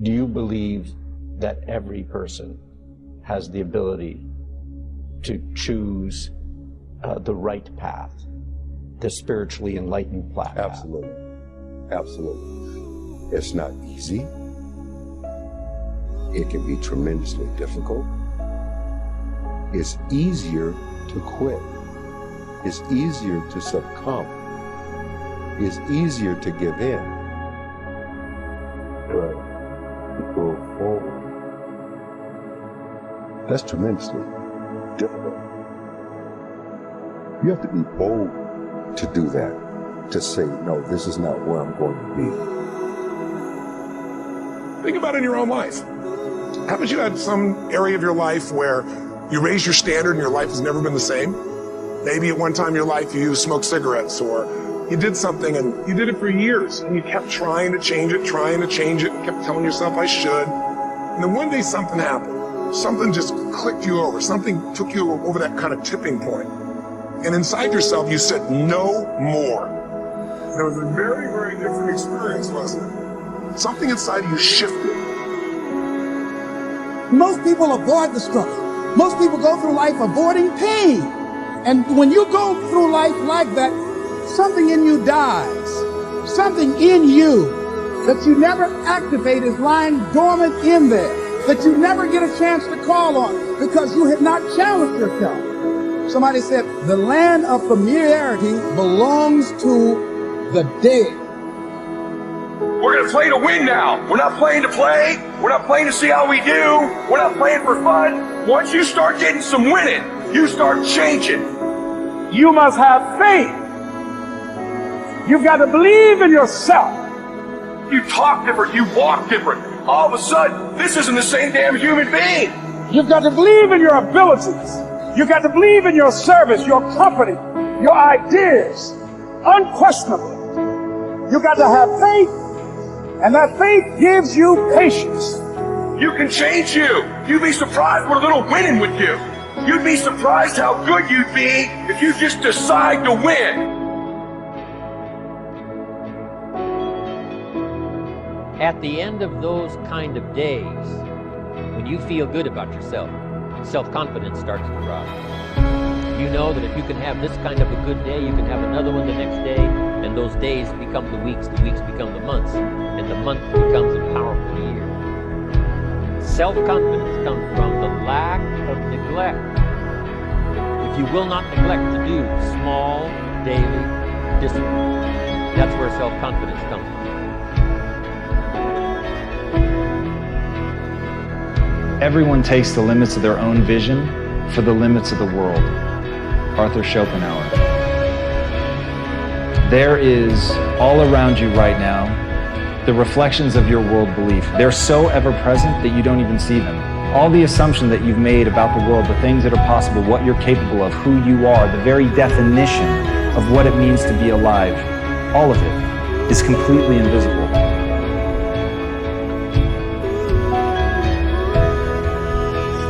Do you believe that every person has the ability to choose the right path, the spiritually enlightened path? Absolutely. Absolutely. It's not easy. It can be tremendously difficult. It's easier to quit. It's easier to succumb. It's easier to give in. But to go forward, that's tremendously difficult. You have to be bold to do that, to say, no, this is not where I'm going to be. Think about it in your own life. Haven't you had some area of your life where you raised your standard and your life has never been the same? Maybe at one time in your life you smoked cigarettes, or you did something and you did it for years and you kept trying to change it, and kept telling yourself I should. And then one day something happened. Something just clicked you over. Something took you over that kind of tipping point. And inside yourself you said, no more. And it was a very, very different experience, wasn't it? Something inside you shifted. Most people avoid the struggle. Most people go through life avoiding pain. And when you go through life like that, something in you dies. Something in you that you never activate is lying dormant in there, that you never get a chance to call on because you have not challenged yourself. Somebody said, the land of familiarity belongs to the dead. We're going to play to win now. We're not playing to play. We're not playing to see how we do. We're not playing for fun. Once you start getting some winning, you start changing. You must have faith. You've got to believe in yourself. You talk different. You walk different. All of a sudden, this isn't the same damn human being. You've got to believe in your abilities. You've got to believe in your service, your company, your ideas, unquestionably. You've got to have faith, and that faith gives you patience. You can change you. You'd be surprised what a little winning would do. You'd be surprised how good you'd be if you just decide to win. At the end of those kind of days, when you feel good about yourself, self-confidence starts to rise. You know that if you can have this kind of a good day, you can have another one the next day, and those days become the weeks become the months, and the month becomes a powerful year. Self-confidence comes from the lack of neglect. If you will not neglect to do small, daily discipline, that's where self-confidence comes from. Everyone takes the limits of their own vision for the limits of the world. Arthur Schopenhauer. There is all around you right now the reflections of your world belief. They're so ever present that you don't even see them. All the assumptions that you've made about the world, the things that are possible, what you're capable of, who you are, the very definition of what it means to be alive, all of it is completely invisible.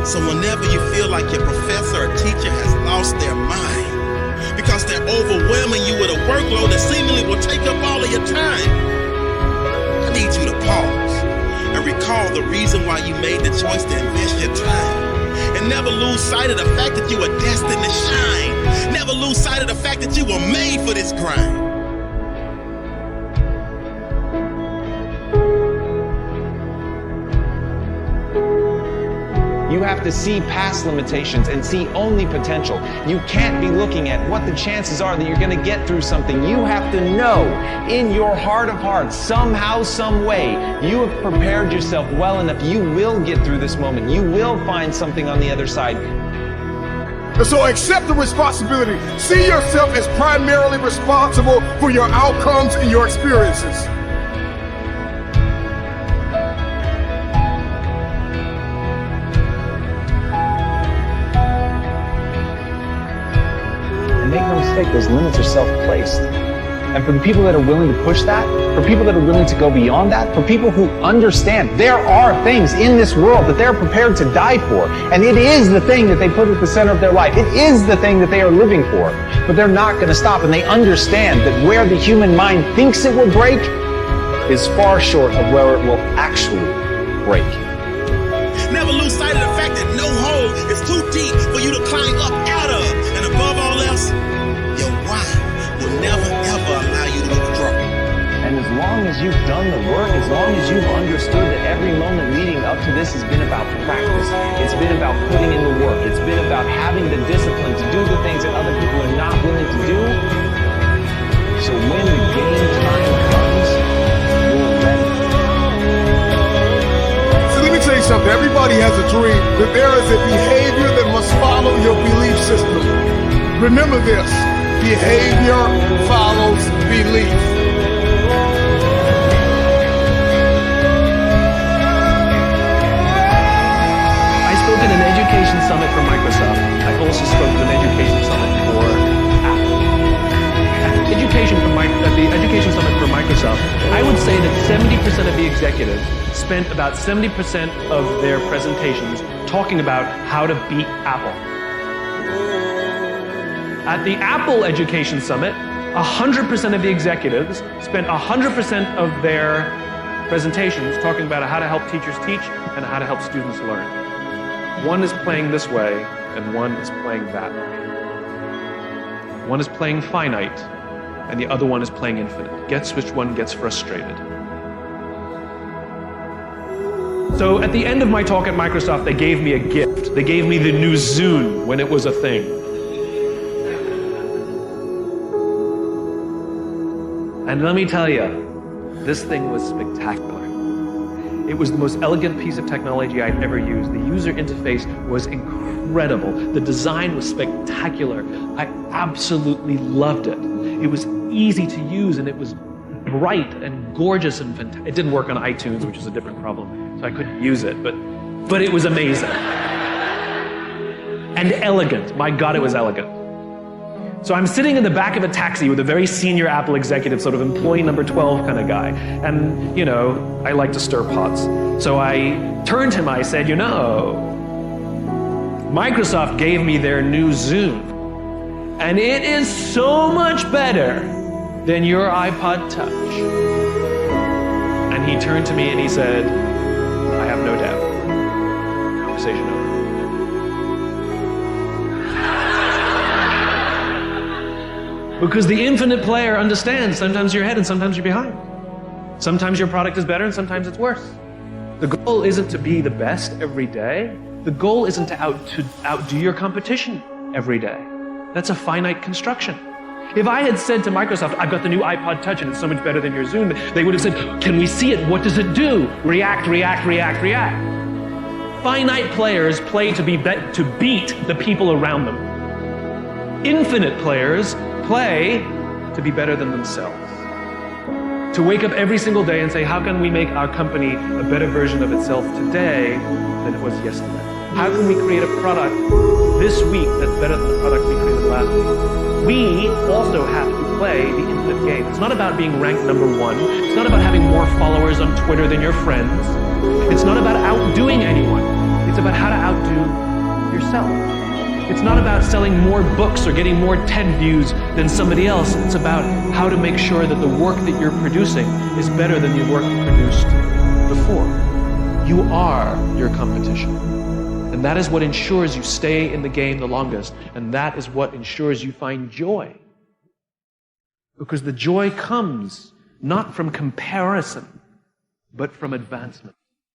So whenever you feel like your professor or teacher has lost their mind because they're overwhelming you with a workload that seemingly will take up all of your time, I need you to pause and recall the reason why you made the choice to invest your time. And never lose sight of the fact that you are destined to shine. Never lose sight of the fact that you were made for this grind. You have to see past limitations and see only potential. You can't be looking at what the chances are that you're going to get through something. You have to know in your heart of hearts, somehow, some way, you have prepared yourself well enough. You will get through this moment. You will find something on the other side. And so accept the responsibility. See yourself as primarily responsible for your outcomes and your experiences. Make no mistake, those limits are self-placed. And for the people that are willing to push that, for people that are willing to go beyond that, for people who understand there are things in this world that they're prepared to die for, and it is the thing that they put at the center of their life. It is the thing that they are living for. But they're not going to stop, and they understand that where the human mind thinks it will break is far short of where it will actually break. Never lose sight of the fact that no hole is too deep for you to climb up out of. And above all else, your why will never ever allow you to withdraw. And as long as you've done the work, as long as you've understood that every moment leading up to this has been about practice, it's been about putting in the work, it's been about having the discipline to do the things that other people are not willing to do. So when the game time comes, you're ready. So let me tell you something. Everybody has a dream, but there is a behavior that must follow your belief system. Remember this, behavior follows belief. At an education summit for Microsoft. I also spoke at an education summit for Apple. At the education summit for Microsoft, I would say that 70% of the executives spent about 70% of their presentations talking about how to beat Apple. At the Apple Education Summit, 100% of the executives spent 100% of their presentations talking about how to help teachers teach and how to help students learn. One is playing this way, and one is playing that way. One is playing finite, and the other one is playing infinite. Guess which one gets frustrated. So at the end of my talk at Microsoft, they gave me a gift. They gave me the new Zune when it was a thing. And let me tell you, this thing was spectacular. It was the most elegant piece of technology I'd ever used. The user interface was incredible. The design was spectacular. I absolutely loved it. It was easy to use, and it was bright and gorgeous and fantastic. It didn't work on iTunes, which is a different problem, so I couldn't use it, but it was amazing. And elegant. My God, it was elegant. So I'm sitting in the back of a taxi with a very senior Apple executive, sort of employee number 12 kind of guy. And, you know, I like to stir pots. So I turned to him, I said, you know, Microsoft gave me their new Zune. And it is so much better than your iPod Touch. And he turned to me and he said, I have no doubt. Conversation over. Because the infinite player understands sometimes you're ahead and sometimes you're behind. Sometimes your product is better and sometimes it's worse. The goal isn't to be the best every day. The goal isn't to outdo your competition every day. That's a finite construction. If I had said to Microsoft, I've got the new iPod Touch and it's so much better than your Zune, they would have said, can we see it? What does it do? React, react, react, react. Finite players play to beat the people around them. Infinite players play to be better than themselves. To wake up every single day and say, how can we make our company a better version of itself today than it was yesterday? How can we create a product this week that's better than the product we created last week? We also have to play the infinite game. It's not about being ranked number one. It's not about having more followers on Twitter than your friends. It's not about outdoing anyone. It's about how to outdo yourself. It's not about selling more books or getting more TED views than somebody else. It's about how to make sure that the work that you're producing is better than the work you produced before. You are your competition. And that is what ensures you stay in the game the longest. And that is what ensures you find joy. Because the joy comes not from comparison, but from advancement.